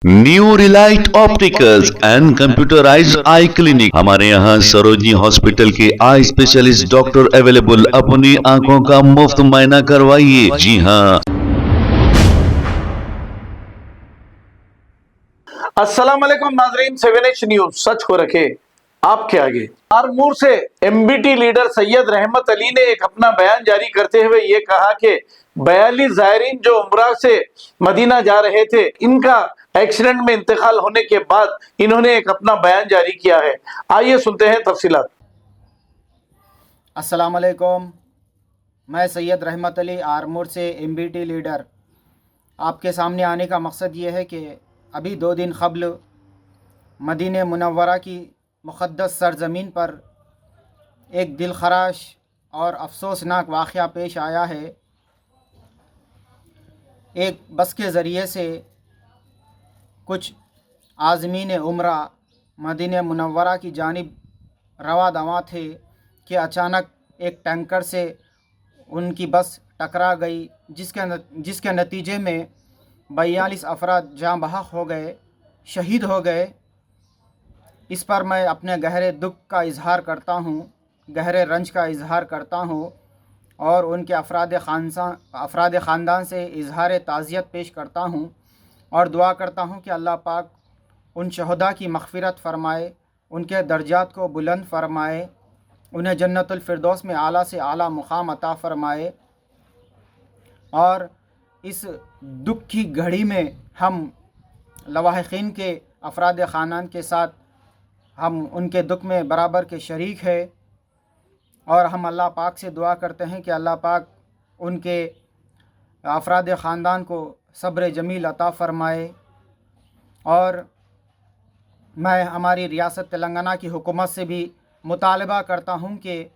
New Relight opticals and computerised I clinic. हमारे यहाँ Sarojini hospital के आई स्पेशलिस्ट डॉक्टर अवेलेबल। अपनी आंखों का मुफ्त मुआयना करवाइए। जी हाँ। अस्सलाम वालेकुम नाजरीन, 7H न्यूज सच को रखे आपके आगे। आरमूर से एमबीटी लीडर सैयद रहमत अली ने एक अपना बयान जारी करते हुए ये कहा कि 42 ज़ायरीन जो उम्रा से मदीना जा रहे थे, इनका एक्सीडेंट में इंतकाल होने के बाद इन्होंने एक अपना बयान जारी किया है। आइए सुनते हैं तफसीलात। अस्सलाम वालेकुम, मैं सैयद रहमत अली आरमूर से एमबीटी लीडर। आपके सामने आने का मकसद ये है कि अभी 2 दिन क़ब्ल मदीने मुनव्वरा की मुक़द्दस सरज़मीन पर एक दिलखराश और अफसोसनाक वाक़या पेश आया है। एक बस के ज़रिए से कुछ आज़मीन उम्रा मदीने मुनव्वरा की जानिब रवा दवा थे कि अचानक एक टैंकर से उनकी बस टकरा गई, जिसके नतीजे में 42 अफराद जाँ बहक हो गए, शहीद हो गए। इस पर मैं अपने गहरे दुख का इजहार करता हूँ, गहरे रंज का इजहार करता हूँ और उनके अफराद ख़ानदान से इजहार ताज़ियत पेश करता हूँ और दुआ करता हूँ कि अल्लाह पाक उन शहदा की मग़फ़िरत फ़रमाए, उनके दर्जात को बुलंद फ़रमाए, उन्हें जन्नतुल फ़िरदौस में आला से आला मुक़ाम अता फ़रमाए। और इस दुख की घड़ी में हम लवाहिक़ीन के अफराद ख़ानदान के साथ हम उनके दुख में बराबर के शरीक है और हम अल्लाह पाक से दुआ करते हैं कि अल्लाह पाक उनके अफराद ख़ानदान को सब्र जमील अता फ़रमाए। और मैं हमारी रियासत तेलंगाना की हुकूमत से भी मुतालबा करता हूँ कि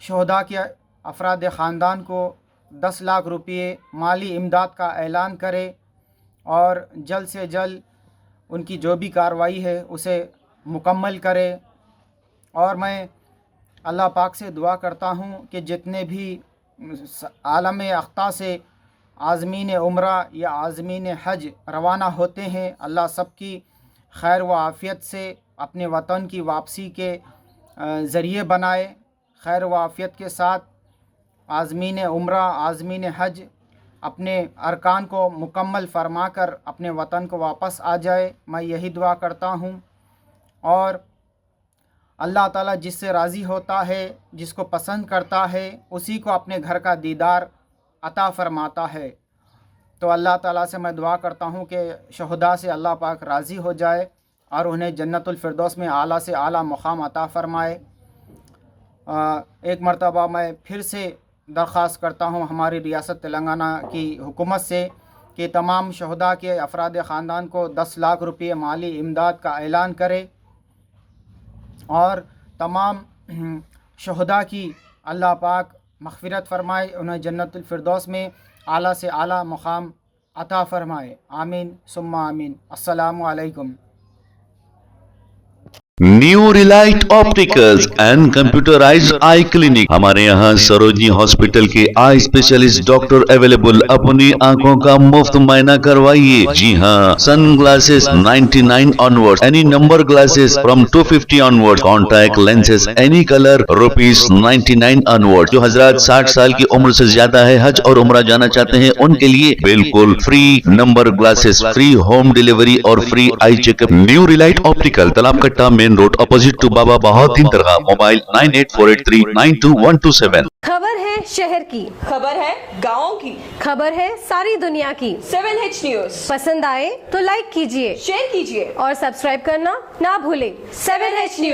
शहदा के अफराद ख़ानदान को 10 लाख रुपये माली इमदाद का ऐलान करे और जल्द से जल्द उनकी जो भी कार्रवाई है उसे मुकम्मल करे। और मैं अल्लाह पाक से दुआ करता हूँ कि जितने भी आलम अख्ता से आज़मीन उम्रा या आज़मीन हज रवाना होते हैं, अल्लाह सबकी खैर व आफ़ियत से अपने वतन की वापसी के ज़रिए बनाए। खैर व आफ़ियत के साथ आज़मीन उम्रा आज़मीन हज अपने अरकान को मुकम्मल फरमा कर अपने वतन को वापस आ जाए, मैं यही दुआ करता हूँ। और अल्लाह ताला जिससे राज़ी होता है, जिसको पसंद करता है, उसी को अपने घर का दीदार अता फ़रमाता है। तो अल्लाह ताला से मैं दुआ करता हूँ कि शहदा से अल्लाह पाक राज़ी हो जाए और उन्हें जन्नतुल फ़िरदौस में आला से आला मुक़ाम अता फ़रमाए। एक मरतबा मैं फिर से दरख्वास्त करता हूँ हमारी रियासत तेलंगाना की हुकूमत से कि तमाम शहदा के अफराद ख़ानदान को 10 लाख रुपये माली इमदाद का ऐलान करे और तमाम शहदा की अल्लाह पाक मग़फ़िरत फ़रमाए, उन्हें जन्नतुल फ़िरदौस में आला से आला मुक़ाम अता फ़रमाए। आमीन सुम्मा आमीन। अस्सलामु अलैकुम। New Relight opticals and computerised I clinic. हमारे यहाँ सरोजनी हॉस्पिटल के आई स्पेशलिस्ट डॉक्टर अवेलेबल। अपनी आंखों का मुफ्त मुआयना करवाइए। जी हाँ। Sun glasses 99 onward, any number glasses from 250 onward, contact lenses any colour ₹99 onward. जो हजरात 60 साल की उम्र से ज्यादा है, हज और उम्रा जाना चाहते हैं, उनके लिए बिल्कुल free number glasses, free home delivery और free eye checkup. New Relight Optical, Talab Katta, main road, opposite to Baba Bahauddin दरगाह। मोबाइल 9848392127। खबर है शहर की, खबर है गाँव की, खबर है सारी दुनिया की। 7H न्यूज पसंद आए तो लाइक कीजिए, शेयर कीजिए और सब्सक्राइब करना ना भूलें। 7H news.